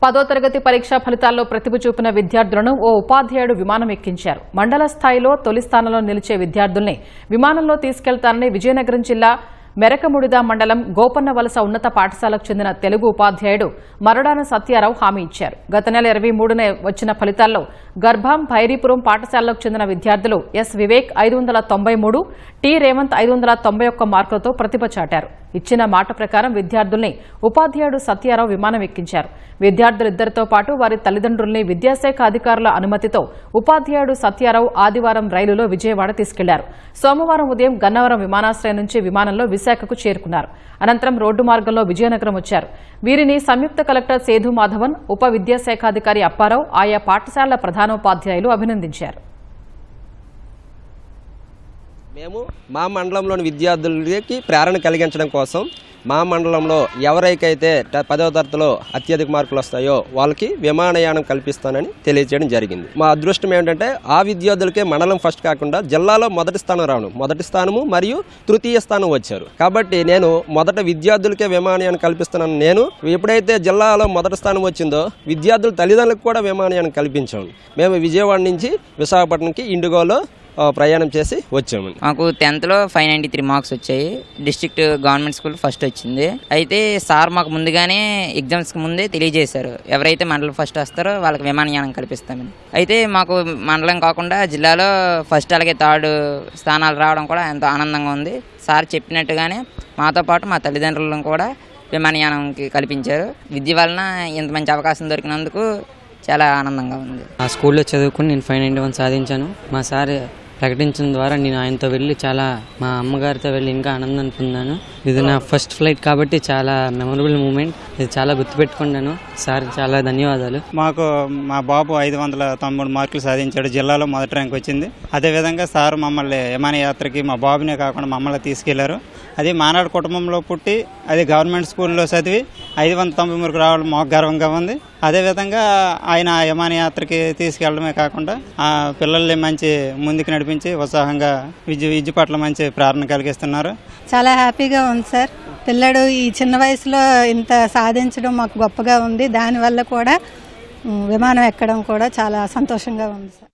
10వ తరగతి పరీక్షా ఫలితాల్లో ప్రతిభ చూపిన విద్యార్థులను ఓ ఉపాధ్యాయుడు విమానం ఎక్కించారు. మండల స్థాయిలో తొలి స్థానంలో నిలిచే విద్యార్థుల్ని విమానంలో తీసుకెళ్తానని విజయనగరం జిల్లా మెరకముడిద మండలం గోపన్నవలస ఉన్నత పాఠశాలకు చెందిన తెలుగు ఉపాధ్యాయుడు మరడాన సత్యారావు హామీ ఇచ్చారు. గత నెల 23న వచ్చిన ఫలితాల్లో గర్భం భైరీపురం పాఠశాలకు చెందిన విద్యార్థులు ఎస్ వివేక్ 593, టి రేవంత్ 591 మార్కులతో ప్రతిభ చాటారు. ఇచ్చిన మాట ప్రకారం విద్యార్థుల్ని ఉపాధ్యాయుడు సత్యారావు విమానం ఎక్కించారు. విద్యార్థులిద్దరితో పాటు వారి తల్లిదండ్రుల్ని విద్యాశాఖ అధికారుల అనుమతితో ఉపాధ్యాయుడు సత్యారావు ఆదివారం రైలులో విజయవాడ తీసుకెళ్లారు. సోమవారం ఉదయం గన్నవరం విమానాశ్రయం నుంచి విమానంలో విశాఖకు చేరుకున్నారు. అనంతరం రోడ్డు మార్గంలో విజయనగరం వచ్చారు. వీరిని సంయుక్త కలెక్టర్ సేధు మాధవన్, ఉప విద్యాశాఖాధికారి అప్పారావు, ఆయా పాఠశాలల ప్రధానోపాధ్యాయులు అభినందించారు. మేము మా మండలంలోని విద్యార్థులకి ప్రేరణ కలిగించడం కోసం మా మండలంలో ఎవరికైతే 10వ తరగతిలో అత్యధిక మార్కులు వస్తాయో వాళ్ళకి విమానయానం కల్పిస్తానని తెలియజేయడం జరిగింది. మా అదృష్టం ఏంటంటే ఆ విద్యార్థులకే మండలం ఫస్ట్ కాకుండా జిల్లాలో మొదటి స్థానం రావడం, మొదటి స్థానము మరియు తృతీయ స్థానం వచ్చారు. కాబట్టి నేను మొదట విద్యార్థులకే విమానయానం కల్పిస్తున్నాను. నేను ఎప్పుడైతే జిల్లాలో మొదటి స్థానం వచ్చిందో విద్యార్థుల తల్లిదండ్రులకు కూడా విమానయానం కల్పించాము. మేము విజయవాడ నుంచి విశాఖపట్నంకి ఇండిగోలో ప్రయాణం చేసి వచ్చాము. మాకు 10th లో 593 మార్క్స్ వచ్చాయి. డిస్ట్రిక్ట్ గవర్నమెంట్ స్కూల్ ఫస్ట్ వచ్చింది. అయితే సార్ మాకు ముందుగానే ఎగ్జామ్స్కి ముందే తెలియజేశారు, ఎవరైతే మండలం ఫస్ట్ వస్తారో వాళ్ళకి విమానయానం కల్పిస్తామని. అయితే మాకు మండలం కాకుండా జిల్లాలో ఫస్ట్ అలాగే 3rd స్థానాలు రావడం కూడా ఎంతో ఆనందంగా ఉంది. సార్ చెప్పినట్టుగానే మాతో పాటు మా తల్లిదండ్రులను కూడా విమానయానంకి కల్పించారు. విద్య వలన ఇంత మంచి అవకాశం దొరికినందుకు చాలా ఆనందంగా ఉంది. ఆ స్కూల్లో చదువుకుని నేను 591 సాధించాను. మా సార్ ప్రకటించడం ద్వారా నేను ఆయనతో వెళ్ళి మా అమ్మగారితో వెళ్ళి ఇంకా ఆనందం పొందాను. ఇది నా ఫస్ట్ ఫ్లైట్ కాబట్టి చాలా మెమొరబుల్ మూమెంట్. ఇది చాలా గుర్తుపెట్టుకున్నాను. సార్ చాలా ధన్యవాదాలు. మాకు మా బాబు 593 మార్కులు సాధించాడు. జిల్లాలో మొదటి ర్యాంక్ వచ్చింది. అదేవిధంగా సార్ మమ్మల్ని విమానయాత్రకి మా బాబునే కాకుండా మమ్మల్ని తీసుకెళ్లారు. అది మానాడు కుటుంబంలో పుట్టి అది గవర్నమెంట్ స్కూల్లో చదివి 593 రావడం మాకు గర్వంగా ఉంది. అదేవిధంగా ఆయన విమానయాత్రకి తీసుకెళ్లడమే కాకుండా ఆ పిల్లల్ని మంచి ముందుకు నడిపించి ఉత్సాహంగా విద్య పట్ల మంచి ప్రేరణ కలిగిస్తున్నారు. చాలా హ్యాపీగా ఉంది సార్. పిల్లడు ఈ చిన్న వయసులో ఇంత సాధించడం మాకు గొప్పగా ఉంది. దానివల్ల కూడా విమానం ఎక్కడం కూడా చాలా సంతోషంగా ఉంది సార్.